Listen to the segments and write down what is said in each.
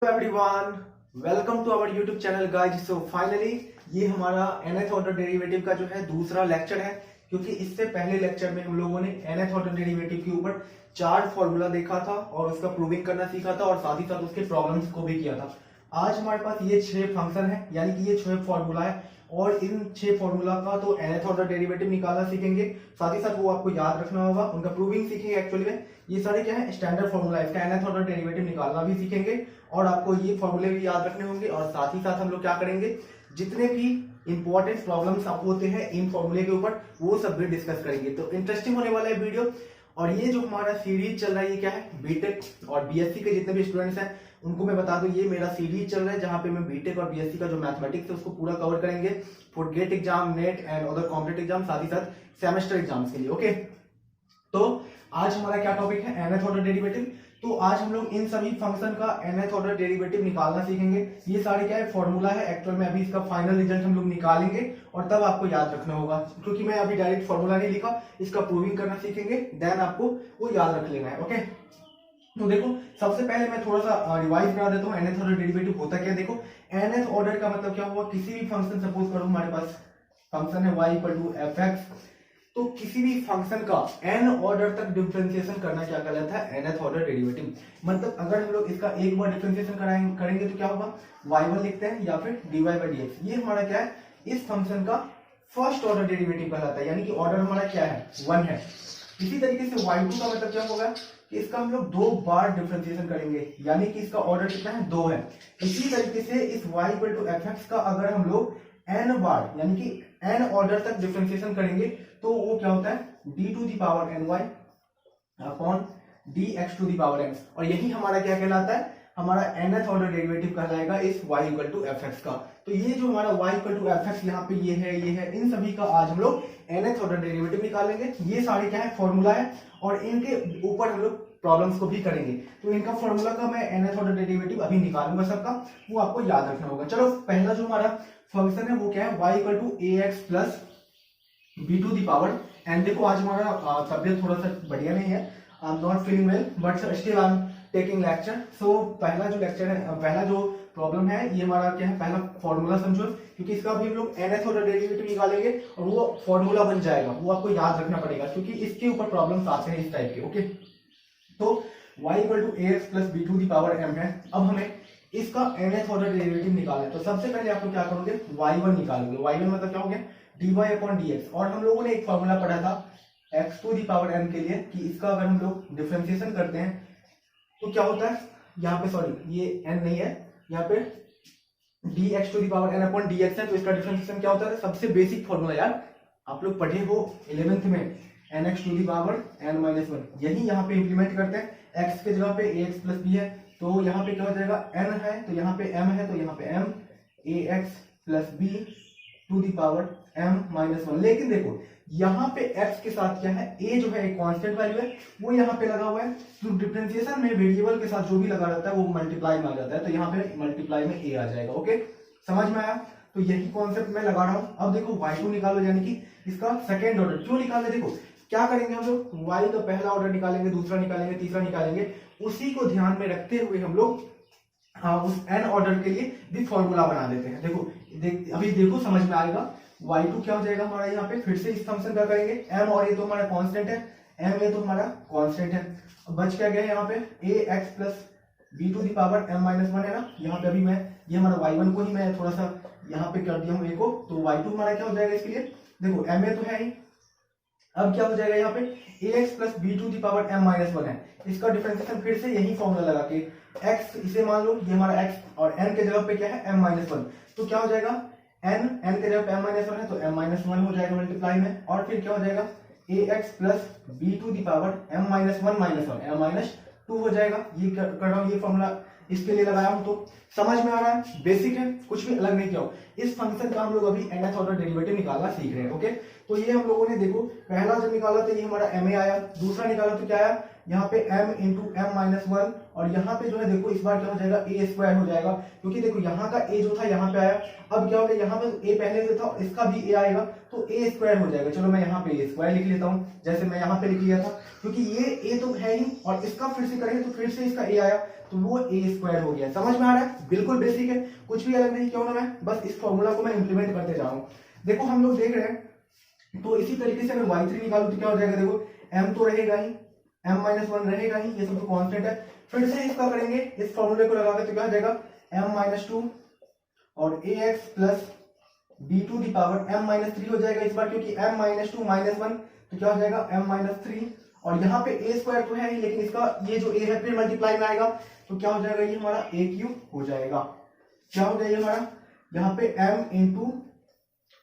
Everyone, welcome to our YouTube channel guys. So finally ये हमारा nth order derivative का जो है दूसरा लेक्चर है, क्योंकि इससे पहले लेक्चर में हम लोगों ने nth ऑर्डर डेरिवेटिव के ऊपर चार्ट फॉर्मूला देखा था और उसका प्रूविंग करना सीखा था और साथ ही साथ उसके प्रॉब्लम्स को भी किया था। आज हमारे पास ये 6 फंक्शन है, यानी कि ये 6 फॉर्मूला है और इन 6 फॉर्मूला का तो nth ऑर्डर डेरिवेटिव निकालना सीखेंगे, साथ ही साथ वो आपको याद रखना होगा, उनका प्रूविंग सीखेंगे। एक्चुअली में ये सारे क्या है, स्टैंडर्ड फॉर्मूला है, इसका nth ऑर्डर डेरिवेटिव निकालना भी सीखेंगे और आपको ये फॉर्मूले भी याद रखने होंगे। और साथ ही साथ हम लोग क्या करेंगे, जितने भी इंपॉर्टेंट प्रॉब्लम्स आप होते हैं इन फॉर्मूले के ऊपर वो सब भी डिस्कस करेंगे। तो इंटरेस्टिंग होने वाला है वीडियो। और ये जो हमारा सीरीज चल रहा है, ये क्या है, बीटेक और बीएससी के जितने भी स्टूडेंट्स हैं उनको मैं बता दूं, ये मेरा सीरीज चल रहा है जहां पे मैं बीटेक और बीएससी का जो मैथमेटिक्स है उसको पूरा कवर करेंगे for GATE exam, NET and other competitive exam, साथ ही साथ सेमेस्टर एग्जाम्स के लिए। ओके, तो आज हमारा क्या टॉपिक है, nth ऑर्डर डेरिवेटिव। तो आज हम लोग इन सभी फंक्शन का nth ऑर्डर डेरिवेटिव निकालना सीखेंगे। ये सारे क्या है, फॉर्मूला है। एक्चुअल में अभी इसका फाइनल रिजल्ट हम लोग निकालेंगे और तब आपको याद रखना होगा, क्योंकि मैं अभी डायरेक्ट फॉर्मूला नहीं लिखा, इसका प्रूविंग करना सीखेंगे, देन आपको वो याद रख लेना है। ओके, तो देखो सबसे पहले मैं थोड़ा सा रिवाइज करा देता हूँ nth ऑर्डर डेरिवेटिव होता क्या है। देखो nth ऑर्डर का मतलब क्या हुआ, किसी भी फंक्शन, सपोज करो हमारे पास फंक्शन है y equal to f x, तो किसी भी फंक्शन का n ऑर्डर तक डिफरेंशिएशन करना क्या कहलाता है, nth ऑर्डर डेरिवेटिव। मतलब अगर हम लोग इसका एक बार डिफरेंशिएशन करेंगे तो क्या होगा, y1 लिखते हैं या फिर dy by dx। ये हमारा क्या है, इस फंक्शन का फर्स्ट ऑर्डर डेरिवेटिव कहलाता है, यानी कि ऑर्डर हमारा क्या है, 1 है। इसी तरीके से y2 का मतलब क्या होगा कि इसका हम लोग 2 बार डिफरेंशिएशन करेंगे, यानी कि इसका ऑर्डर कितना है, 2 है। इसी तरीके से इस y equal to f x का अगर हम लोग n बार यानी कि n ऑर्डर तक डिफरेंशिएशन करेंगे तो वो क्या होता है, d to the power ny upon dx to the power x। और यही हमारा क्या कहलाता है, हमारा nth ऑर्डर डेरिवेटिव कहलाएगा इस y equal to f x का। तो ये जो हमारा y equal to f x यहाँ पे ये है, इन सभी का आज हम लोग nth ऑर्डर डेरिवेटिव निकालेंगे। ये सारे क्या है, फॉर्मूला है और इनके ऊपर हम लोग प्रॉब्लम्स को भी करेंगे। तो इनका फॉर्मूला का मैं nth ऑर्डर डेरिवेटिव अभी निकालूंगा सबका, वो आपको याद रखना होगा। चलो पहला जो हमारा फंक्शन है वो क्या है, y equal to a x plus b to the power n. देखो आज हमारा तबियत थोड़ा सा बढ़िया नहीं है, I am not feeling well, but still I am taking lecture. सो पहला जो लेक्चर है, पहला जो प्रॉब्लम है, ये हमारा क्या है, पहला फॉर्मूला समझो, क्योंकि इसका भी हम लोग nth ऑर्डर डेरिवेटिव निकालेंगे और वो फॉर्मूला बन जाएगा, वो आपको याद रखना पड़ेगा क्योंकि इसके ऊपर प्रॉब्लम्स आते हैं इस टाइप के। ओके, तो y equal to a x plus b to the power m है। अब हमें इसका nth ऑर्डर डेरिवेटिव निकालना है, तो सबसे पहले आप लोग क्या करोगे, y1 निकालोगे। y1 मतलब क्या हो गया, dy अपॉन dx। और हम लोगों ने एक फॉर्मूला पढ़ा था x to the power m के लिए कि इसका अगर हम लोग डिफरेंशिएशन करते हैं तो क्या होता है, यहाँ पे सॉरी ये n नहीं है, यहाँ पे dx to the power n upon dx है, तो इसका डिफरेंशिएशन क्या होता है, सबसे बेसिक फॉर्मूला यार आप लोग पढ़े हो 11th में, nx to the power n minus 1। यही यहाँ पे इंप्लीमेंट करते हैं, x के जगह पे ax प्लस b है, तो यहाँ पे क्या हो जाएगा, n है तो यहाँ पे m है, तो यहाँ पे m ax plus b to the power m minus 1। लेकिन देखो यहाँ पे x के साथ क्या है, a जो है एक कांस्टेंट वैल्यू है, वो यहाँ पे लगा हुआ है। तो डिफरेंशिएशन में वेरिएबल के साथ जो भी लगा रहता है वो मल्टीप्लाई में आ जाता है, तो यहाँ पे मल्टीप्लाई में a आ जाएगा। ओके, समझ में आया। तो यही कॉन्सेप्ट मैं लगा रहा हूँ। अब देखो y2 निकालो, यानी कि इसका सेकेंड ऑर्डर। क्यों निकालना, देखो क्या करेंगे हम लोग, y का पहला ऑर्डर निकालेंगे, दूसरा निकालेंगे, तीसरा निकालेंगे, उसी को ध्यान में रखते हुए हम लोग उस n ऑर्डर के लिए भी फॉर्मूला बना देते हैं। देखो अभी देखो समझ में आएगा। y2 क्या हो जाएगा हमारा, यहाँ पे फिर से इस फंक्शन का करेंगे, m और ये तो हमारा कांस्टेंट है, m ये तो हमारा कांस्टेंट है। अब बच क्या गया यहाँ पे, ax plus b to the power m minus 1 है ना। यहाँ पे अभी मैं ये हमारा y1 को ही मैं थोड़ा सा यहाँ पे कर दिया हूँ a को, तो y2 हमारा क्या हो जाएगा इसके लिए, देखो m a तो है ही, अब क्या हो जाएगा यहाँ पे ax plus b to the power m minus 1 है। इसका डिफरेंशिएशन फिर से यही फॉर्मूला लगा के, x इसे मान लो ये हमारा x और n के जगह पे क्या है, m माइनस 1, तो क्या हो जाएगा, n के जगह पे m माइनस 1 है तो m माइनस 1 हो जाएगा मल्टीप्लाई में, और फिर क्या हो जाएगा ax plus b to the power m minus 1 minus 1 m minus 2 हो जाएगा। ये कर रहा हूँ, ये फॉर्मूला इसके लिए लगाया हूँ, तो समझ में आ रहा है, बेसिक है, कुछ भी अलग नहीं किया हो। इस फंक्शन का हम लोग अभी nth ऑर्डर डेरिवेटिव निकालना सीख रहे हैं। ओके, तो ये हम लोगों ने देखो पहला जब निकाला तो ये हमारा ma आया, दूसरा निकाला तो क्या आया, यहाँ पे m इंटू m माइनस 1, और यहाँ पे जो है देखो इस बार क्या हो जाएगा ए स्क्वायर हो जाएगा, क्योंकि देखो यहाँ का ए जो था यहाँ पे आया, अब क्या हो गया यहाँ पे ए पहले से था, इसका भी ए आएगा तो ए स्क्वायर हो जाएगा। चलो मैं यहाँ पे ए स्क्वायर लिख लेता हूँ, जैसे मैं यहाँ पे लिख लिया था, क्योंकि ये ए तो है ही और इसका फिर से करेंगे तो फिर से इसका ए आया तो वो ए स्क्वायर हो गया। समझ में आ रहा है? बिल्कुल बेसिक है, कुछ भी अलग नहीं। क्यों ना, मैं बस इस फॉर्मूला को मैं इंप्लीमेंट करते जा रहा हूँ। देखो हम लोग देख रहे हैं, तो इसी तरीके से अगर y3 निकालू तो क्या हो जाएगा, देखो m तो रहेगा ही, m-1 रहेगा ही, ये सब तो कांस्टेंट है। फिर से इसका करेंगे इस फॉर्मूले को लगाकर तो क्या हो जाएगा m-2 और ax plus b to the power m-3 हो जाएगा इस बार, क्योंकि m-2 -1 तो क्या हो जाएगा m-3। और यहाँ पे a स्क्वायर तो है ही, लेकिन इसका ये जो a है फिर मल्टीप्लाई में आएगा तो क्या हो जाएगा, ये हमारा a³ हो जाएगा। क्या हो गया ये हमारा, यहाँ पे m इंटू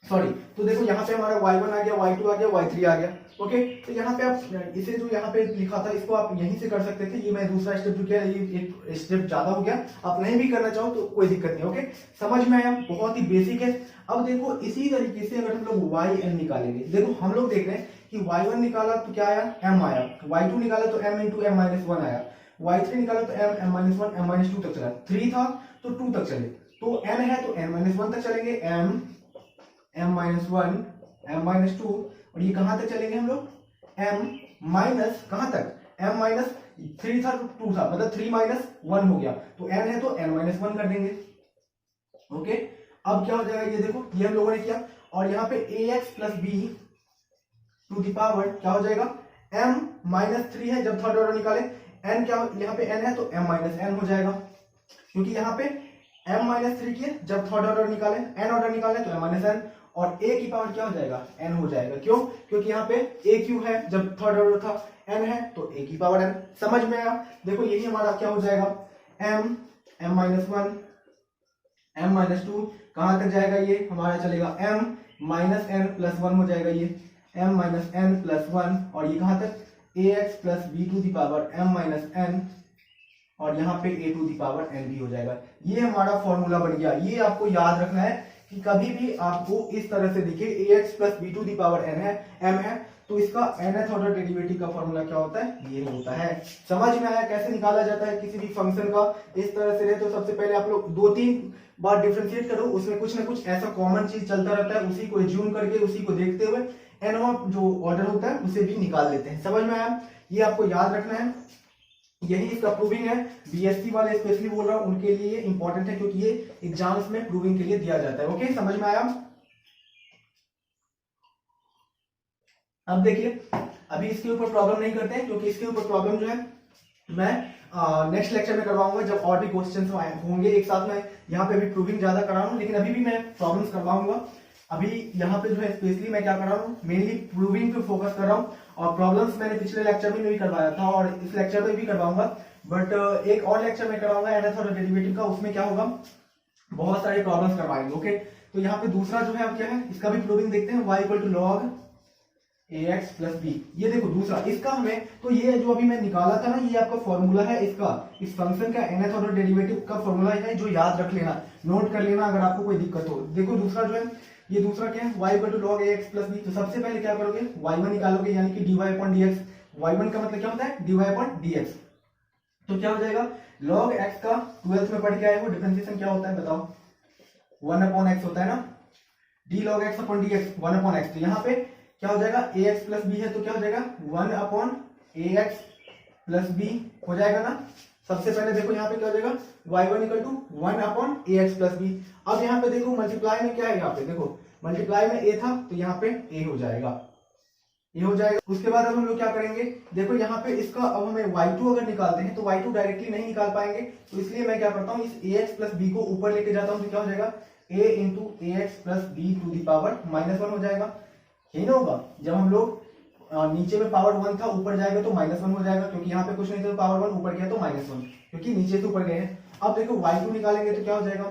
सॉरी, तो देखो यहाँ पे हमारा y1 आ गया, y2 आ गया, y3 आ गया। ओके, तो यहाँ पे आप इसे जो यहाँ पे लिखा था इसको आप यहीं से कर सकते थे। ये मैं दूसरा स्टेप जो किया, ये एक स्टेप ज्यादा हो गया, आप नहीं भी करना चाहो तो कोई दिक्कत नहीं। ओके, समझ में आया, बहुत ही बेसिक है। अब देखो इसी तरीके से अगर हम लोग yn निकालेंगे, देखो हम लोग देख रहे हैं कि y1 निकाला तो क्या आया, m आया, y2 निकाला तो m इंटू m-1 आया, y3 निकाला तो m-1 m-2 तक चला, 3 था तो 2 तक चले, तो n है तो n-1 तक चलेंगे, m-1 m-2, और ये कहां तक चलेंगे हम लोग, m माइनस कहां तक, m-3 था तो 2 था, मतलब 3 -1 हो गया, तो n है तो n-1 कर देंगे। ओके, अब क्या हो जाएगा, ये देखो ये हम लोगों ने किया, और यहाँ पे ax plus b to the power क्या हो जाएगा, m-3 है, जब थर्ड ऑर्डर निकाले, n क्या, यहाँ पे n है तो m-n हो जाएगा, क्योंकि यहाँ पे m-3 किए, जब थर्ड ऑर्डर निकाले, n ऑर्डर निकाले तो m-n, और a की पावर क्या हो जाएगा, n हो जाएगा। क्यों, क्योंकि यहाँ पे a³ है, जब थर्ड ऑर्डर था, n है तो a की पावर n। समझ में आया? देखो यही हमारा क्या हो जाएगा, m-1 m-2 कहां तक जाएगा, ये हमारा चलेगा m-n+1 हो जाएगा, ये m-n+1, और ये कहां तक ax plus b to the power m-n, और यहाँ पे a to the power n भी हो जाएगा। ये हमारा फॉर्मूला बन गया। ये आपको याद रखना है कि कभी भी आपको इस तरह से दिखे ax plus b to the power n है, m है, तो इसका nth ऑर्डर डेरिवेटिव का फॉर्मूला क्या होता है, ये होता है। समझ में आया कैसे निकाला जाता है किसी भी फंक्शन का, इस तरह से रहे तो सबसे पहले आप लोग 2-3 बार डिफरेंशिएट करो, उसमें कुछ ना कुछ ऐसा कॉमन चीज चलता रहता है, उसी को एज्यूम करके उसी को देखते हुए nवां जो ऑर्डर होता है उसे भी निकाल लेते हैं। समझ में आया? ये आपको याद रखना है, यही इसका प्रूविंग है। बीएससी वाले स्पेशली बोल रहा हूं, उनके लिए ये इंपॉर्टेंट है, क्योंकि ये एग्जाम्स में प्रूविंग के लिए दिया जाता है। ओके, समझ में आया? अब देखिए, अभी इसके ऊपर प्रॉब्लम नहीं करते हैं, क्योंकि इसके ऊपर प्रॉब्लम जो है मैं नेक्स्ट लेक्चर में करवाऊंगा, जब और भी क्वेश्चंस होंगे एक साथ में। यहाँ पे अभी प्रूविंग ज्यादा करा रहा हूँ, लेकिन अभी भी मैं प्रॉब्लम्स करवाऊंगा। अभी यहाँ पे जो है स्पेशली मैं क्या कर रहा हूँ, मेनली प्रूविंग पे फोकस कर रहा हूँ, और प्रॉब्लम्स मैंने पिछले लेक्चर में भी करवाया था और इस लेक्चर में भी करवाऊंगा, बट एक और लेक्चर में कराऊंगा nth ऑर्डर डेरिवेटिव का, उसमें क्या होगा, बहुत सारे प्रॉब्लम्स करवाएंगे। ओके, तो यहाँ पे दूसरा जो है अब क्या है, इसका भी प्रूविंग देखते हैं, y equal to log ax plus b। ये देखो दूसरा, इसका हमें, तो ये जो अभी मैं निकाला था ना, ये आपका फॉर्मूला है इसका, इस फंक्शन का nth ऑर्डर डेरिवेटिव का फॉर्मूला है, जो याद रख लेना, नोट कर लेना अगर आपको कोई दिक्कत हो। देखो दूसरा जो है, ये दूसरा क्या है, y equal to log ax plus b। तो सबसे पहले क्या करोगे, y1 निकालोगे, यानी कि dy अपॉन dx। y1 का मतलब क्या होता है, dy अपॉन dx। तो क्या हो जाएगा, log x का 12th में पढ़ के आए हो, डिफरेंशिएशन क्या होता है बताओ, 1 अपॉन x होता है ना, d log x upon dx 1 upon x। तो यहाँ पे क्या हो जाएगा, ax प्लस b है तो क्या हो जाएगा 1 अपॉन ax प्लस b हो जाएगा ना। सबसे पहले देखो यहाँ पे क्या हो जाएगा, y1 equal to 1 upon ax plus b। अब यहाँ पे देखो मल्टीप्लाई में क्या है, यहाँ पे देखो मल्टीप्लाई में a था तो यहाँ पे a हो जाएगा, ये हो जाएगा। उसके बाद अब हम लोग क्या करेंगे, देखो यहाँ पे इसका अब हमें y2 अगर निकालते हैं तो y2 डायरेक्टली नहीं निकाल पाएंगे, तो इसलिए मैं क्या करता हूँ, इस ax प्लस b को ऊपर लेके जाता हूँ, तो क्या हो जाएगा a into ax plus b to the power -1 हो जाएगा। यही ना होगा, जब हम लोग नीचे में पावर 1 था, ऊपर जाएगा तो -1 हो जाएगा, क्योंकि यहाँ पे कुछ नहीं था, पावर 1 ऊपर गया तो -1, क्योंकि नीचे से ऊपर गए हैं। अब देखो y2 निकालेंगे तो क्या हो जाएगा,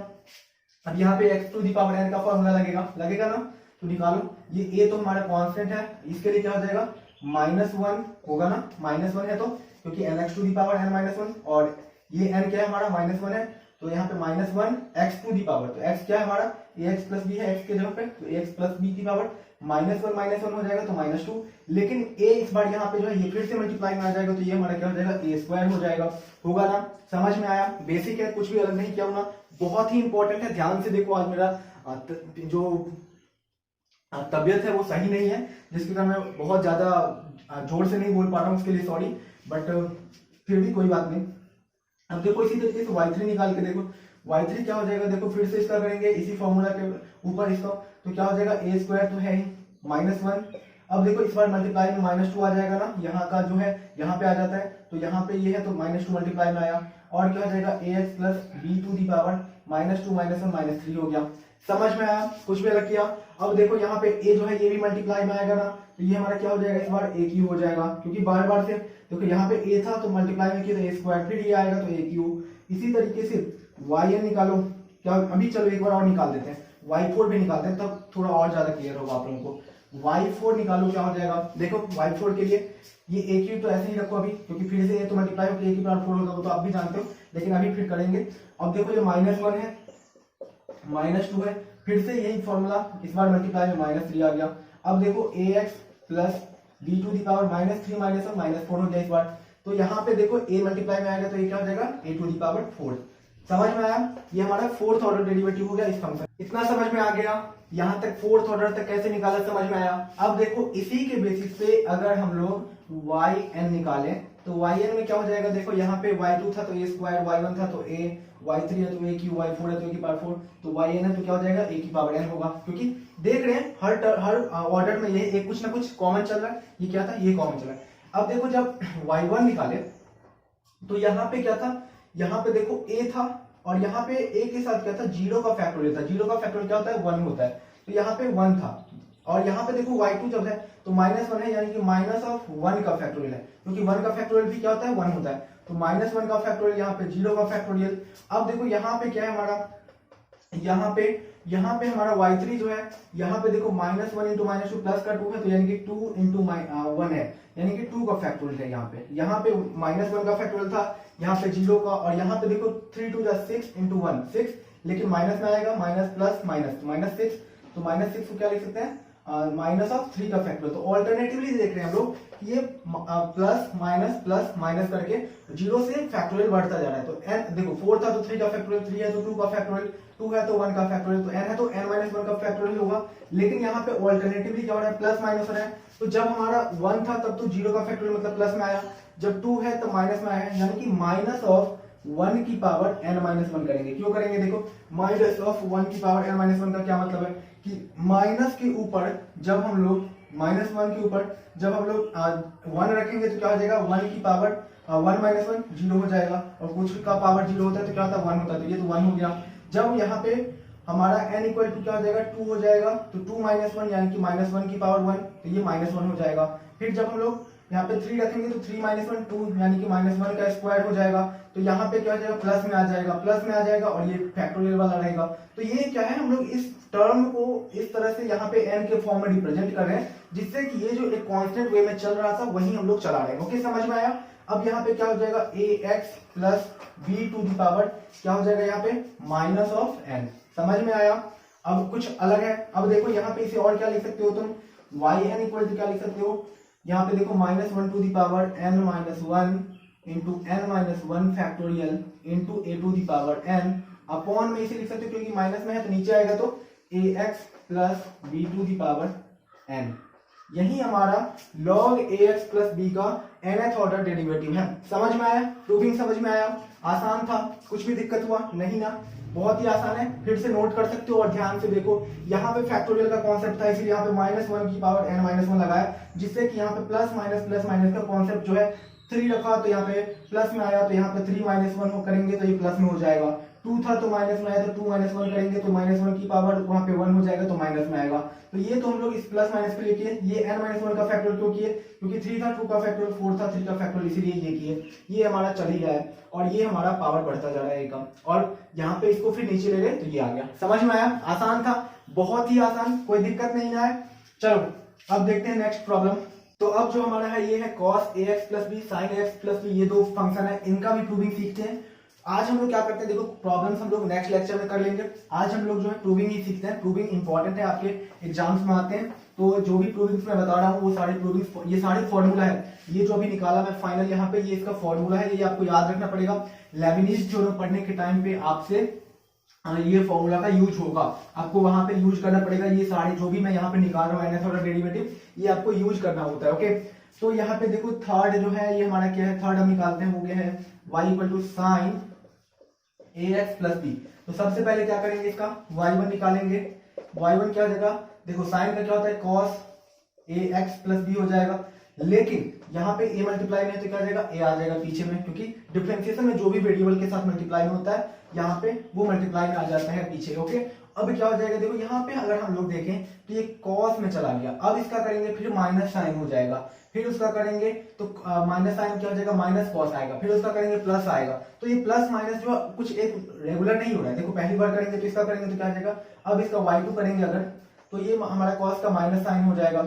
अब यहाँ पे x to the power n का फॉर्मूला लगेगा ना, तो निकालो। ये a तो हमारा कांस्टेंट है, इसके लिए क्या हो जाएगा, -1 होगा ना, -1 है तो, क्योंकि nx to the power n -1, और ये n क्या है हमारा, -1 है, तो यहाँ पे -1 x टू दी पावर, तो x क्या है हमारा, ax प्लस b है x के जगह पे, तो ax प्लस b की पावर -1 हो जाएगा तो -2, लेकिन a इस बार यहाँ पे जो है ये फिर से मल्टीप्लाई में आ जाएगा तो ये हमारा क्या हो जाएगा a² हो जाएगा। होगा ना, समझ में आया? बेसिक है, कुछ भी अलग नहीं किया होना, बहुत ही इंपॉर्टेंट है, ध्यान से देखो। आज मेरा जो तबियत है वो सही नहीं है, जिसके कारण मैं बहुत ज्यादा जोर से नहीं बोल पा रहा हूँ, उसके लिए सॉरी, बट फिर भी कोई बात नहीं। अब देखो इसी तरीके से y3 निकाल के देखो, y3 क्या हो जाएगा, देखो फिर से इसका करेंगे इसी फॉर्मूला के ऊपर इसका, तो क्या हो जाएगा a² तो है ही -1। अब देखो इस बार मल्टीप्लाई में -2 आ जाएगा ना, यहाँ का जो है यहाँ पे आ जाता है, तो यहाँ पे ये है तो -2 मल्टीप्लाई में आया, और क्या हो जाएगा ax plus b to the power -2 -1 -3 हो गया। समझ में आया? कुछ भी अलग किया? अब देखो यहाँ पे a जो है ये भी मल्टीप्लाई में आएगा ना, तो ये हमारा क्या हो जाएगा, इस बार a³ हो जाएगा, क्योंकि बार बार से देखो यहाँ पे a था तो मल्टीप्लाई में किया तो a², फिर ये आएगा तो a³। इसी तरीके से yn निकालो, क्या अभी चलो एक बार और निकाल देते हैं, y4 भी निकालते हैं, तब थोड़ा और ज्यादा क्लियर होगा आप लोगों को। y4 निकालो, क्या हो जाएगा, देखो y4 के लिए ये a³ तो ऐसे ही रखो अभी, क्योंकि फिर से ये तो मल्टीप्लाई होकर a³ होगा, वो तो आप भी जानते हो, लेकिन अभी फिर करेंगे। अब देखो ये -1 है, -2 है, फिर से यही फॉर्मूला, इस बार मल्टीप्लाई में -3 आ गया। अब देखो ax plus b to the power -3 -1 -4 हो गया इस बार, तो यहाँ पे देखो a मल्टीप्लाई में आएगा तो ये क्या हो जाएगा a टू दी पावर 4। समझ में आया? ये हमारा फोर्थ ऑर्डर डेरिवेटिव हो गया इस फंक्शन। इतना समझ में आ गया? यहाँ तक फोर्थ ऑर्डर तक कैसे निकाला समझ में आया? अब देखो इसी के बेसिस पे अगर हम लोग yn निकालें तो yn में क्या हो जाएगा, देखो यहाँ पे y2 था तो a², y1 था तो a, y3 है तो a³, y4 है तो a की पावर 4, तो yn है तो क्या हो जाएगा a की पावर n होगा, क्योंकि देख रहे हैं हर ऑर्डर में ये एक कुछ ना कुछ कॉमन चल रहा है। ये क्या था, ये कॉमन चल रहा है। अब देखो जब y1 निकाले तो यहाँ पे क्या था, यहाँ पे देखो a था, और यहाँ पे a के साथ क्या था, 0 का फैक्टोरियल था। 0 का फैक्टोरियल क्या होता है, 1 होता है, तो यहाँ पे 1 था, और यहाँ पे देखो y2 जब है तो -1 है, यानी कि -1 का फैक्टोरियल है, क्योंकि 1 का फैक्टोरियल भी क्या होता है, 1 होता है, तो -1 का फैक्टोरियल, यहाँ पे 0 का फैक्टोरियल। अब देखो यहाँ पे क्या है हमारा, यहाँ पे हमारा y3 जो है, यहाँ पे देखो -1 इंटू -2 प्लस का 2 है, तो यानी कि 2 इंटू 1 है, यानी कि 2 का फैक्टोरियल है। यहाँ पे -1 का फैक्टोरियल था, यहाँ पे 0 का, और यहाँ पे देखो 3 2 6 इंटू 1 6, लेकिन माइनस में आएगा, माइनस प्लस माइनस 6, तो -6 को क्या लिख सकते हैं, -3 का फैक्टोरियल। तो ऑल्टरनेटिवली देख रहे हैं हम लोग, ये प्लस माइनस करके 0 से फैक्टोरियल बढ़ता जा रहा है। तो n देखो 4 था तो 3 का फैक्टोरियल, 3 है तो 2 का फैक्टोरियल, 2 है तो 1 का फैक्टोरियल, तो n है तो n-1 का फैक्टोरियल होगा। लेकिन यहाँ पे ऑल्टरनेटिवली क्या हो रहा है, प्लस माइनस हो रहा है, तो जब हमारा 1 था तब तो 0 का फैक्टोरियल मतलब प्लस में आया, जब 2 है तो माइनस में आया, यानी कि -1 की पावर n-1 करेंगे। क्यों करेंगे, देखो -1 की पावर n-1 का क्या मतलब है कि माइनस के ऊपर जब हम लोग -1 के ऊपर जब हम लोग 1 रखेंगे तो क्या हो जाएगा, 1 की पावर 1 -1 0 हो जाएगा, और कुछ का पावर 0 होता है तो क्या होता है, 1 होता है, तो ये तो 1 हो गया। जब यहाँ पे हमारा n इक्वल टू क्या हो जाएगा, 2 हो जाएगा, तो 2 -1 यानी कि -1 की पावर 1, तो ये -1 हो जाएगा। फिर जब हम लोग यहाँ पे 3 रखेंगे तो 3 -1 2, यानी कि -1 का स्क्वायर हो जाएगा, तो यहाँ पे क्या हो जाएगा, प्लस में आ जाएगा, और ये फैक्टोरियल वाला रहेगा। तो ये क्या है, हम लोग इस टर्म को इस तरह से यहाँ पे n के फॉर्म में रिप्रेजेंट कर रहे हैं, जिससे कि ये जो एक कांस्टेंट वे में चल रहा था वही हम लोग चला रहे हैं। ओके, समझ में आया? अब यहाँ पे क्या हो जाएगा, ax plus b to the power क्या हो जाएगा, यहाँ पे -n। समझ में आया? अब कुछ अलग है। अब देखो यहाँ पे इसे और क्या लिख सकते हो तुम, yn इक्वल टू क्या लिख सकते हो, यहाँ पे देखो -1 to the power n-1 into n-1 factorial into a to the power n, upon में इसे लिख सकते हो क्योंकि माइनस में है तो नीचे आएगा, तो ax plus b to the power n। यही हमारा log ax प्लस b का nth ऑर्डर डेरिवेटिव है। समझ में आया? प्रूविंग समझ में आया? आसान था? कुछ भी दिक्कत हुआ नहीं ना? बहुत ही आसान है, फिर से नोट कर सकते हो और ध्यान से देखो। यहाँ पे फैक्टोरियल का कॉन्सेप्ट था, इसलिए यहाँ पे -1 की पावर n-1 लगाया, जिससे कि यहाँ पे प्लस माइनस का कॉन्सेप्ट जो है 3 रखा, तो यहाँ पे प्लस में आया, तो यहाँ पे 3 -1 करेंगे तो ये प्लस में हो जाएगा। 2 था तो माइनस में आया, तो 2 -1 करेंगे तो -1 की पावर वहाँ पे 1 हो जाएगा, तो माइनस में आएगा। तो ये तो हम लोग इस प्लस माइनस पे किए। ये n-1 का फैक्टोरियल क्यों किए, क्योंकि 3 था 2 का फैक्टोरियल, 4 था 3 का फैक्टोरियल, इसीलिए ये किए। ये हमारा चल ही रहा है, और ये हमारा पावर बढ़ता जा रहा है का, और यहाँ पे इसको फिर नीचे ले गए तो ये आ गया। समझ में आया? आसान था, बहुत ही आसान, कोई दिक्कत नहीं आया। चलो अब देखते हैं नेक्स्ट प्रॉब्लम। तो अब जो हमारा है ये है cos ax plus b sin ax plus b, ये दो फंक्शन है, इनका भी प्रूविंग सीखते हैं। आज हम लोग क्या करते हैं, देखो प्रॉब्लम्स हम लोग नेक्स्ट लेक्चर में कर लेंगे। आज हम लोग जो है प्रूविंग ही सीखते हैं। प्रूविंग इंपॉर्टेंट है, आपके एग्जाम्स में आते हैं। तो जो भी प्रूविंग्स मैं बता रहा हूँ वो सारे प्रूविंग्स, ये सारे फॉर्मूला है। ये जो अभी निकाला मैं फाइनल यहाँ पे, ये इसका फॉर्मूला है, ये आपको याद रखना पड़ेगा। लेबनिज थ्योरम पढ़ने के टाइम पे आपसे ये फॉर्मूला का यूज होगा, आपको वहां पे यूज करना पड़ेगा। ये सारे जो भी मैं यहाँ पे निकाल रहा हूँ nth ऑर्डर डेरिवेटिव, ये आपको यूज करना होता है। ओके, तो यहाँ पे देखो थर्ड जो है ये हमारा क्या है, थर्ड हम निकालते हैं, हो गया है y equal to sine ax plus b। तो सबसे पहले क्या करेंगे, इसका y1 निकालेंगे। y1 क्या हो जाएगा, देखो साइन का क्या होता है cos ax प्लस b हो जाएगा, लेकिन यहाँ पे a मल्टीप्लाई में है तो क्या आ जाएगा, a आ जाएगा पीछे में, क्योंकि डिफरेंशिएशन में जो भी वेरिएबल के साथ मल्टीप्लाई में होता है यहाँ पे वो मल्टीप्लाई में आ जाता है पीछे। ओके, अब क्या हो जाएगा, देखो यहाँ पे अगर हम लोग देखें तो ये cos में चला गया, अब इसका करेंगे फिर माइनस साइन हो जाएगा, फिर उसका करेंगे तो माइनस साइन क्या हो जाएगा, माइनस कॉस आएगा, फिर उसका करेंगे प्लस आएगा। तो ये प्लस माइनस जो कुछ एक रेगुलर नहीं हो रहा है। देखो पहली बार करेंगे तो इसका करेंगे तो क्या आ जाएगा, अब इसका y2 करेंगे अगर, तो ये हमारा कॉस का माइनस साइन हो जाएगा।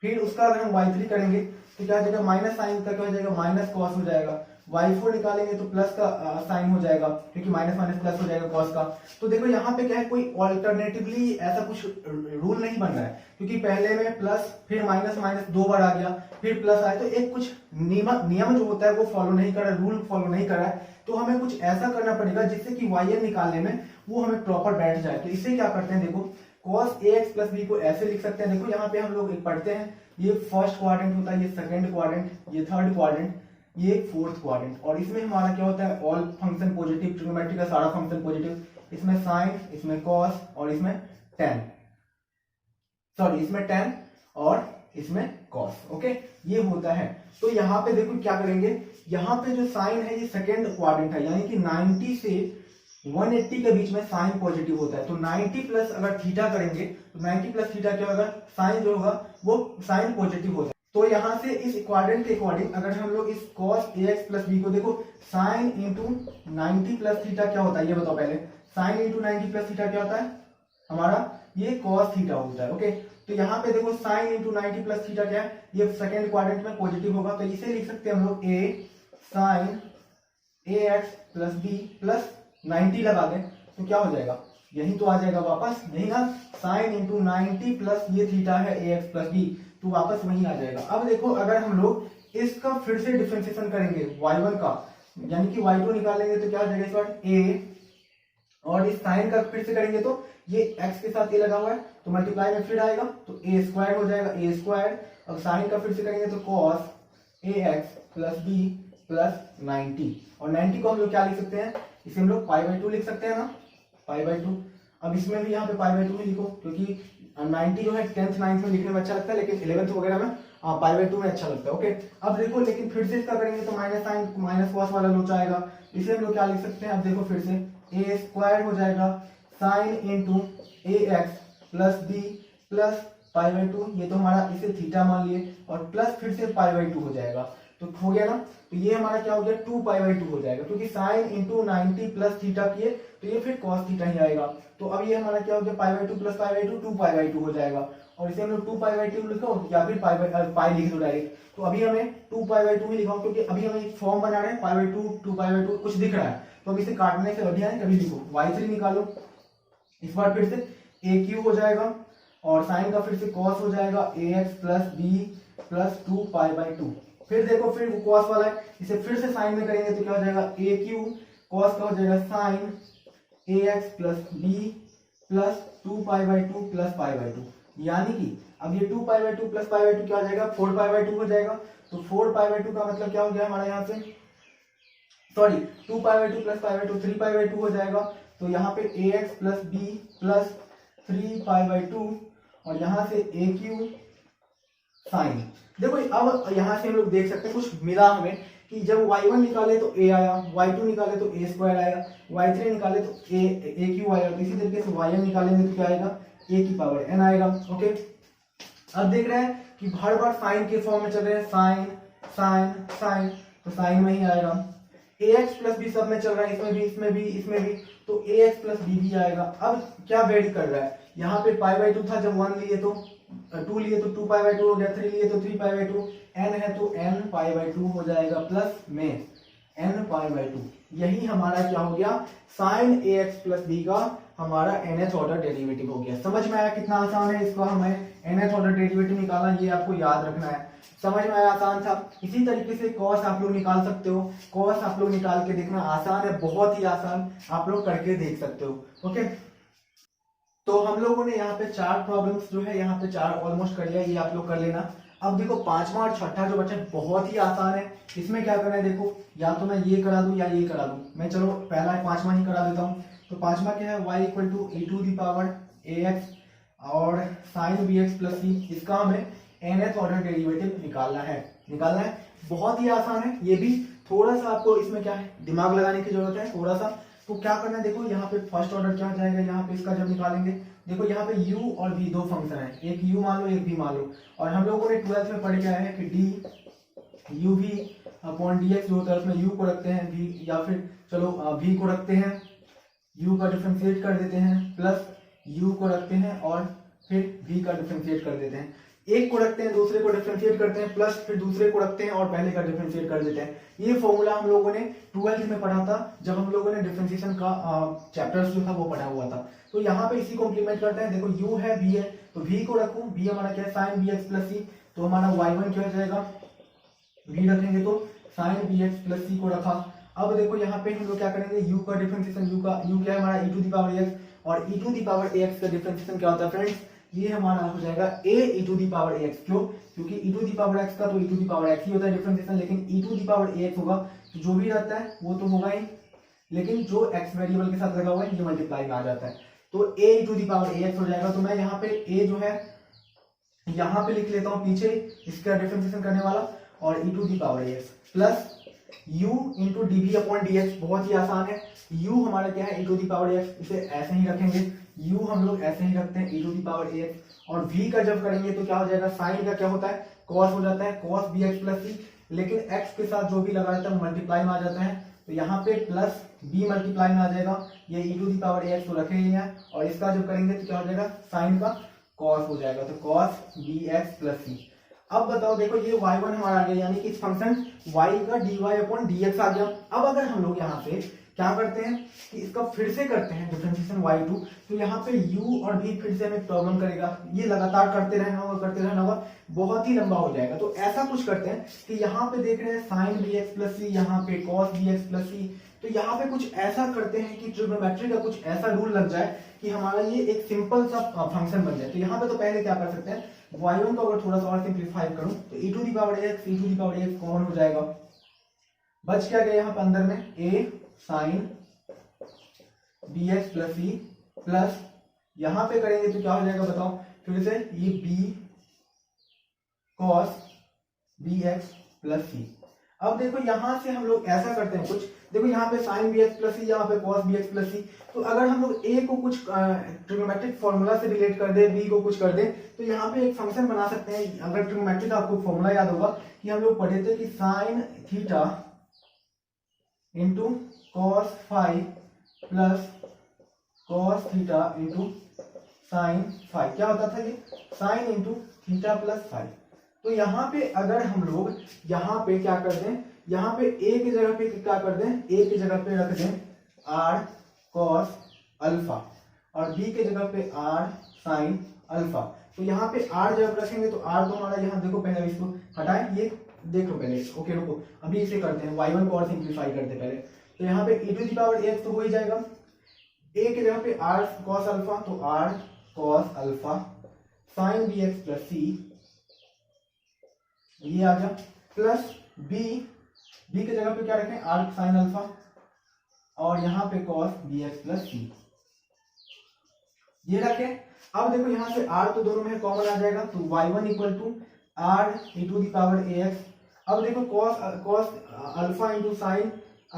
फिर उसका अगर हम y3 करेंगे तो क्या हो जाएगा, माइनस साइन का क्या हो जाएगा, माइनस कॉस हो जाएगा। y4 निकालेंगे तो प्लस का साइन हो जाएगा, क्योंकि माइनस माइनस प्लस हो जाएगा कॉस का। तो देखो यहाँ पे क्या है, कोई ऑल्टरनेटिवली ऐसा कुछ रूल नहीं बन रहा है, क्योंकि पहले में प्लस फिर माइनस माइनस 2 बार आ गया, फिर प्लस आया, तो एक कुछ नियम जो होता है वो फॉलो नहीं कर रहा है, रूल फॉलो नहीं कर रहा है। तो हमें कुछ ऐसा करना पड़ेगा जिससे कि yn निकालने में वो हमें प्रॉपर बैठ जाए। तो इसे क्या करते हैं, देखो cos ax प्लस b को ऐसे लिख सकते हैं। देखो यहाँ पे हम लोग एक पढ़ते हैं, ये फर्स्ट क्वाड्रेंट होता है, ये सेकंड क्वाड्रेंट, ये थर्ड क्वाड्रेंट, ये फोर्थ क्वाड्रेंट, और इसमें हमारा क्या होता है, ऑल फंक्शन पॉजिटिव, ट्रिग्नोमेट्री का सारा फंक्शन पॉजिटिव, इसमें साइन, इसमें कॉस और इसमें टेन, सॉरी इसमें टेन और इसमें कॉस। ओके, ये होता है। तो यहाँ पे देखो क्या करेंगे, यहाँ पे जो साइन है ये सेकंड क्वाड्रेंट है, यानी कि 90 से 180 के बीच में साइन पॉजिटिव होता है। तो 90 प्लस अगर थीटा करेंगे तो 90 प्लस थीटा क्या होगा, साइन जो होगा वो साइन पॉजिटिव होता है। तो यहां से इस क्वाड्रेंट के अकॉर्डिंग अगर हम लोग इस cos ax प्लस b को, देखो साइन इंटू 90 प्लस थीटा क्या होता है, ये बताओ पहले। साइन इंटू 90 प्लस थीटा क्या होता है, हमारा ये cos थीटा होता है। ओके, तो यहाँ पे देखो साइन इंटू 90 प्लस थीटा क्या है, ये सेकंड क्वाड्रेंट में पॉजिटिव होगा, तो इसे लिख सकते हैं हम लोग a sine ax plus b plus 90 लगा दें तो क्या हो जाएगा, यही तो आ जाएगा वापस, नहीं ना, साइन इंटू 90 प्लस ये थीटा है ax प्लस b, तो वापस वही आ जाएगा। अब देखो अगर हम लोग इसका फिर से डिफरेंशिएशन करेंगे y1 का, यानी कि y2 निकालेंगे तो क्या हो जाएगा, इस बार a, और इस साइन का फिर से करेंगे तो ये x के साथ a लगा हुआ है तो मल्टीप्लाई में फिर आएगा तो a स्क्वायर हो जाएगा, a स्क्वायर, और साइन का फिर से करेंगे तो cos ax plus b plus 90, और 90 को हम लोग क्या लिख सकते हैं, इसे हम लोग π/2 लिख सकते हैं ना, π/2। अब इसमें भी यहाँ पे π/2 ही लिखो, क्योंकि 90 जो है 10th 9th में लिखने में अच्छा लगता है, लेकिन 11th वगैरह में π/2 में अच्छा लगता है। ओके, अब देखो लेकिन फिर से इसका करेंगे तो माइनस साइन माइनस कॉस वाला लोचा आएगा, इसे हम लोग क्या लिख सकते हैं, अब देखो फिर से a स्क्वायर हो जाएगा sine into ax plus b plus π/2, ये तो हमारा इसे थीटा मान लिए, और प्लस फिर से π/2 हो जाएगा, तो हो गया ना। तो ये हमारा क्या हो गया, 2π/2 हो जाएगा, क्योंकि साइन इंटू 90 प्लस थीटा किए तो ये फिर कॉस थीटा ही आएगा। तो अब ये हमारा क्या हो गया, π/2 प्लस π/2 2π/2 हो जाएगा, और इसे हम लोग 2π/2 लिखो या फिर पाई लिख दो डायरेक्ट। तो अभी हमें 2π/2 ही लिखो, क्योंकि अभी हम एक फॉर्म बना रहे हैं π/2 2π/2 कुछ दिख रहा है, तो अब इसे काटने से बढ़िया है, कभी लिखो y3 निकालो, इस बार फिर से a³ हो जाएगा, और साइन का फिर से कॉस हो जाएगा ax प्लस b प्लस 2π/2। फिर देखो फिर वो कॉस वाला है, इसे फिर से साइन में करेंगे तो क्या हो जाएगा, a³ कॉस का हो जाएगा sine ax plus b plus 2π/2 plus π/2, यानी कि अब ये 2π/2 प्लस π/2 क्या हो जाएगा, 4π/2 हो जाएगा। तो 4π/2 का मतलब क्या हो गया हमारा यहाँ से, सॉरी 2π/2 प्लस π/2 3π/2 हो जाएगा। तो यहाँ पे ax प्लस b प्लस 3π/2, और यहाँ से a³ साइन। देखो अब यहाँ से हम लोग देख सकते हैं कुछ मिला हमें, कि जब y1 निकाले तो a आया, y2 निकाले तो a स्क्वायर आया, y3 निकाले तो a³ आया, तो इसी तरीके से yn निकालेंगे तो क्या आएगा, a की पावर n आएगा। ओके, अब देख रहे हैं कि हर बार साइन के फॉर्म में चल रहे हैं, साइन साइन साइन, तो साइन में ही आएगा। ax प्लस b सब में चल रहा है, इसमें भी इसमें भी इसमें भी, तो ax प्लस b भी आएगा। अब क्या वेरी कर रहा है, यहाँ पे π/2 था, जब 1 लिए तो 2 लिए तो 2π/2 हो गया, 3 लिए तो 3π/2, n है तो n π/2 हो जाएगा, प्लस में n π/2। यही हमारा क्या हो गया, साइन ए एक्स प्लस बी का हमारा nth ऑर्डर डेरिवेटिव हो गया। समझ में आया कितना आसान है इसको हमें nth ऑर्डर डेरिवेटिव निकालना, ये आपको याद रखना है। समझ में आया, आसान था। इसी तरीके से कॉस आप लोग निकाल सकते हो, कॉस आप लोग निकाल के देखना, आसान है, बहुत ही आसान, आप लोग करके देख सकते हो। ओके, तो हम लोगों ने यहाँ पे 4 प्रॉब्लम्स जो है यहाँ पे 4 ऑलमोस्ट कर लिया, ये आप लोग कर लेना। अब देखो 5वां और 6ठा जो बचा है बहुत ही आसान है। इसमें क्या करना है, देखो या तो मैं ये करा दूं या ये करा दूं, मैं चलो पहला 5वां ही करा देता हूँ। तो 5वां क्या है, y equal to e to the power ax और साइन bx प्लस c, इसका हमें nth ऑर्डर डेरिवेटिव निकालना है। बहुत ही आसान है ये भी, थोड़ा सा आपको इसमें क्या है दिमाग लगाने की जरूरत है थोड़ा सा। तो क्या करना है, देखो यहाँ पे फर्स्ट ऑर्डर क्या हो जाएगा, यहाँ पे इसका जब निकालेंगे, देखो यहाँ पे u और v दो फंक्शन है, एक u मान लो एक v मान लो, और हम लोगों ने 12th में पढ़ के आए हैं कि d uv अपॉन dx जो होता है उसमें u को रखते हैं v, या फिर चलो v को रखते हैं, u का डिफरेंशिएट कर देते हैं, प्लस u को रखते हैं और फिर v का डिफरेंशिएट कर देते हैं। एक को रखते हैं, दूसरे को डिफरेंशिएट करते हैं, प्लस फिर दूसरे को रखते हैं और पहले का डिफरेंशिएट कर देते हैं। ये फॉर्मूला हम लोगों ने 12th में पढ़ा था, जब हम लोगों ने डिफरेंशिएशन का चैप्टर्स जो था वो पढ़ा हुआ था। तो यहाँ पे इसी को इम्प्लीमेंट करते हैं। देखो u है, v है, तो v को रखूं, v हमारा क्या है साइन bx प्लस c, तो हमारा y1 क्या हो जाएगा, v रखेंगे तो साइन bx प्लस c को रखा। अब देखो यहाँ पे हम लोग क्या करेंगे, u का डिफरेंशिएशन, u क्या है हमारा e to the power x, और e to the power ax का डिफरेंशिएशन क्या होता है फ्रेंड्स, ये हमारा हो जाएगा a e to the power ax। क्यों, क्योंकि e to the power x का तो e to the power x ही होता है डिफरेंशिएशन, लेकिन e to the power ax होगा तो जो भी रहता है वो तो होगा ही, लेकिन जो x वेरिएबल के साथ लगा हुआ है ये मल्टीप्लाई में आ जाता है, तो a e to the power ax हो जाएगा। तो मैं यहाँ पे a जो है यहाँ पे लिख लेता हूँ पीछे इसका डिफरेंशिएशन करने वाला, और e to the power ax plus u into d v upon d x, बहुत ही आसान है। u हमारा क्या है e to the power x, इसे ऐसे ही रखेंगे, u हम लोग ऐसे ही रखते हैं e to the power ax, और v का जब करेंगे तो क्या हो जाएगा, साइन का क्या होता है cos हो जाता है, cos bx प्लस c, लेकिन x के साथ जो भी लगा रहता है मल्टीप्लाई में आ जाता है, तो यहाँ पे प्लस b मल्टीप्लाई में आ जाएगा, ये e to the power ax तो रखे ही है, और इसका जब करेंगे तो क्या हो जाएगा, साइन का cos हो जाएगा, तो cos bx प्लस c। अब बताओ, देखो ये y1 हमारा आ गया, यानी कि इस फंक्शन y का dy अपॉन dx आ गया। अब अगर हम लोग यहाँ पे क्या करते हैं कि इसका फिर से करते हैं डिफरेंशिएशन y2, तो यहाँ पे u और v फिर से हमें प्रॉब्लम करेगा, ये लगातार करते रहना होगा, बहुत ही लंबा हो जाएगा। तो ऐसा कुछ करते हैं कि यहाँ पे देख रहे हैं साइन bx प्लस c, यहाँ पे cos bx प्लस c, तो यहाँ पे कुछ ऐसा करते हैं कि ट्रिग्नोमेट्री का कुछ ऐसा रूल लग जाए कि हमारा ये एक सिंपल सा फंक्शन बन जाए। तो यहाँ पे तो पहले क्या कर सकते हैं, y1 को अगर थोड़ा सा और सिंप्लीफाई करूं तो e to the power x common हो जाएगा, बच क्या गया यहाँ पे अंदर में a sine bx plus c, plus यहाँ पे करेंगे तो क्या हो जाएगा बताओ फिर से, ये b cos bx plus c। अब देखो यहाँ से हम लोग ऐसा करते हैं कुछ, देखो यहाँ पे साइन bx प्लस c, यहाँ पे cos bx प्लस c, तो अगर हम लोग a को कुछ ट्रिग्नोमेट्रिक फॉर्मूला से रिलेट कर दे, b को कुछ कर दे, तो यहाँ पे एक फंक्शन बना सकते हैं। अगर ट्रिग्नोमेट्रिक आपको फॉर्मूला याद होगा कि हम लोग पढ़े थे कि sine theta into cos phi plus cos theta into sine phi, क्या होता था ये, sine into theta plus phi. तो यहाँ पे अगर हम लोग यहाँ पे क्या कर दें, यहाँ पे a की जगह पे क्या कर दें, a की जगह पे रख दें r cos अल्फा, और b के जगह पे r sin अल्फा। तो यहाँ पे r जब रखेंगे तो r तो हमारा यहाँ देखो, पहले इसको हटाएं, ये देख लो पहले, ओके रुको अभी इसे करते हैं, y1 को और सिंप्लीफाई करते हैं पहले। तो यहाँ पे e to the power x तो हो ही जाएगा, a की जगह पे r cos अल्फा, तो r cos alpha sin bx plus c, ये आ गया, प्लस b की जगह पे क्या रखें, r sin अल्फा, और यहाँ पे cos bx प्लस c, ये रखें। अब देखो यहाँ से r तो दोनों में कॉमन आ जाएगा, तो y1 equal to r e to the power ax। अब देखो cos alpha into sine,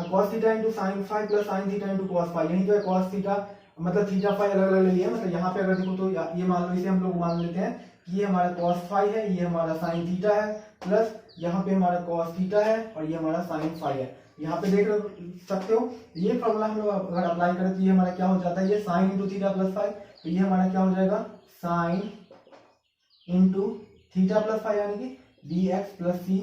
cos theta into sine phi plus sine theta into cos phi, यही तो है cos थीटा, मतलब थीटा फाई अलग अलग ले लिए, मतलब यहाँ पे अगर देखो तो ये मान लो, इसे हम लोग मान लेते हैं कि ये हमारा cos फाई है, ये हमारा साइन थीटा है, प्लस यहाँ पे हमारा cos थीटा है, और ये हमारा साइन फाई है। यहाँ पे देख सकते हो ये फॉर्मूला हम लोग अगर अप्लाई करें तो ये हमारा क्या हो जाता है, ये sine into theta plus phi, तो ये हमारा क्या हो जाएगा, sine into theta plus phi, यानी कि bx plus c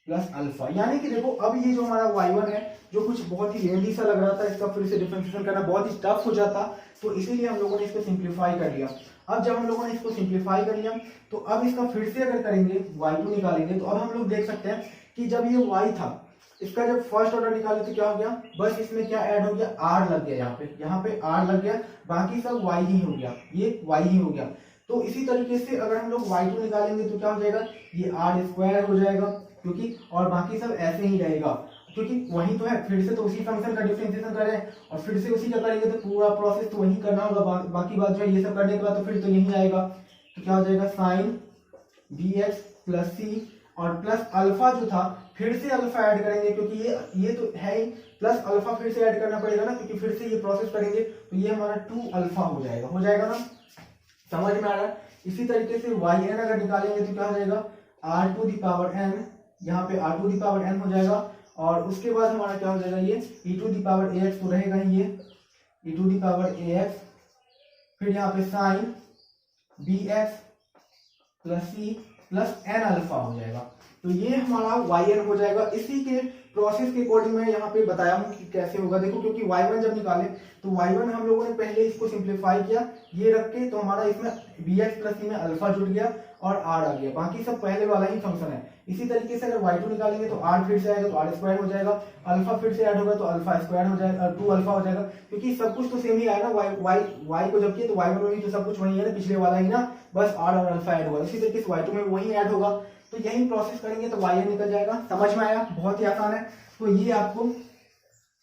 plus alpha. यानी कि देखो अब ये जो हमारा y1 है जो कुछ बहुत ही लेंदी सा लग रहा था, इसका फिर से डिफरेंशिएशन करना बहुत ही टफ हो जाता, तो इसीलिए हम लोगों ने इसको सिंप्लीफाई कर लिया। अब जब हम लोगों ने इसको सिंप्लीफाई कर लिया तो अब इसका फिर से अगर करेंगे y2 निकालेंगे, तो अब हम लोग देख सकते हैं कि जब ये y था इसका जब फर्स्ट ऑर्डर निकाले तो क्या हो गया, बस इसमें क्या ऐड हो गया, r लग गया, यहाँ पे r लग गया, बाकी सब y ही हो गया, ये y ही हो गया। तो इसी तरीके से अगर हम लोग y2 निकालेंगे तो क्या हो जाएगा, ये r स्क्वायर हो जाएगा, क्योंकि और बाकी सब ऐसे ही रहेगा, क्योंकि वही तो है, फिर से तो उसी फंक्शन का डिफरेंशिएशन कर रहे हैं और फिर से उसी का करेंगे तो पूरा प्रोसेस तो वही करना होगा। बाकी बात जो है ये सब करने के बाद तो फिर तो यही आएगा, तो क्या हो जाएगा साइन bx प्लस सी और प्लस अल्फा जो था फिर से अल्फा ऐड करेंगे, क्योंकि ये तो है ही, प्लस अल्फा फिर से ऐड करना पड़ेगा ना, क्योंकि फिर से ये प्रोसेस करेंगे तो ये हमारा 2 अल्फा हो जाएगा ना, समझ में आ रहा है। इसी तरीके से yn अगर निकालेंगे तो क्या हो जाएगा, r to the power n, यहाँ पे r to the power n हो जाएगा, और उसके बाद हमारा क्या हो जाएगा, ये e to the power ax तो रहेगा ही, ये e to the power ax, फिर यहाँ पे sine bx plus c plus n alpha हो जाएगा। तो ये हमारा yn हो जाएगा। इसी के प्रोसेस के अकॉर्डिंग मैं यहाँ पे बताया हूँ कि कैसे होगा। देखो क्योंकि y1 जब निकाले तो y1 हम लोगों ने पहले इसको सिंप्लीफाई किया, ये रख के, तो हमारा इसमें bx प्लस सी में अल्फा जुड़ गया और r आ गया, बाकी सब पहले वाला ही फंक्शन है। इसी तरीके से अगर y2 निकालेंगे तो r फिर से आएगा तो r स्क्वायर हो जाएगा, अल्फा फिर से ऐड होगा तो अल्फा स्क्वायर हो जाएगा, 2 अल्फा हो जाएगा, क्योंकि सब कुछ तो सेम ही आया ना, y को जब किया तो y1 में भी तो सब कुछ वही है ना, पिछले वाला ही ना, बस r और अल्फा ऐड होगा। इसी तरीके से y2 में वही ऐड होगा, तो यही प्रोसेस करेंगे तो yn निकल जाएगा। समझ में आया, बहुत ही आसान है। तो ये आपको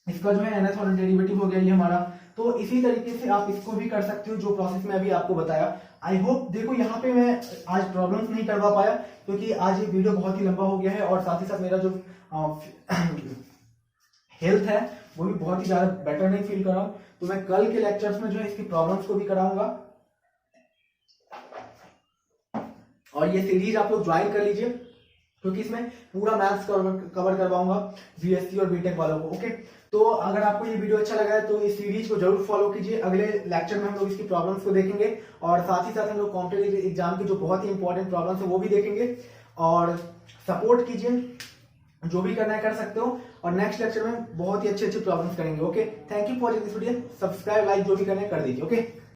इसका जो है nth ऑर्डर डेरिवेटिव हो गया ये हमारा। तो इसी तरीके से आप इसको भी कर सकते हो जो प्रोसेस में अभी आपको बताया। आई होप, देखो यहाँ पे मैं आज प्रॉब्लम्स नहीं करवा पाया क्योंकि आज ये वीडियो बहुत ही लंबा हो गया है और साथ ही साथ मेरा जो हेल्थ है वो भी बहुत ही ज्यादा बेटर नहीं फील कर रहा हूँ, तो मैं कल के लेक्चर्स में जो है इसकी प्रॉब्लम्स को भी कराऊंगा और ये सीरीज आप लोग ज्वाइन कर लीजिए क्योंकि इसमें पूरा मैथ्स कवर करवाऊंगा बीएससी और बीटेक वालों को। ओके, तो अगर आपको ये वीडियो अच्छा लगा है तो इस सीरीज को जरूर फॉलो कीजिए। अगले लेक्चर में हम लोग इसकी प्रॉब्लम्स को देखेंगे और साथ ही साथ हम लोग कॉम्पिटिटिव एग्जाम की जो बहुत ही इंपॉर्टेंट प्रॉब्लम्स है वो भी देखेंगे। और सपोर्ट कीजिए, जो भी करना है कर सकते हो, और नेक्स्ट लेक्चर में बहुत ही अच्छे अच्छे प्रॉब्लम्स करेंगे। Okay, thank you for this video. Subscribe, like जो भी करना है कर दीजिए। ओके।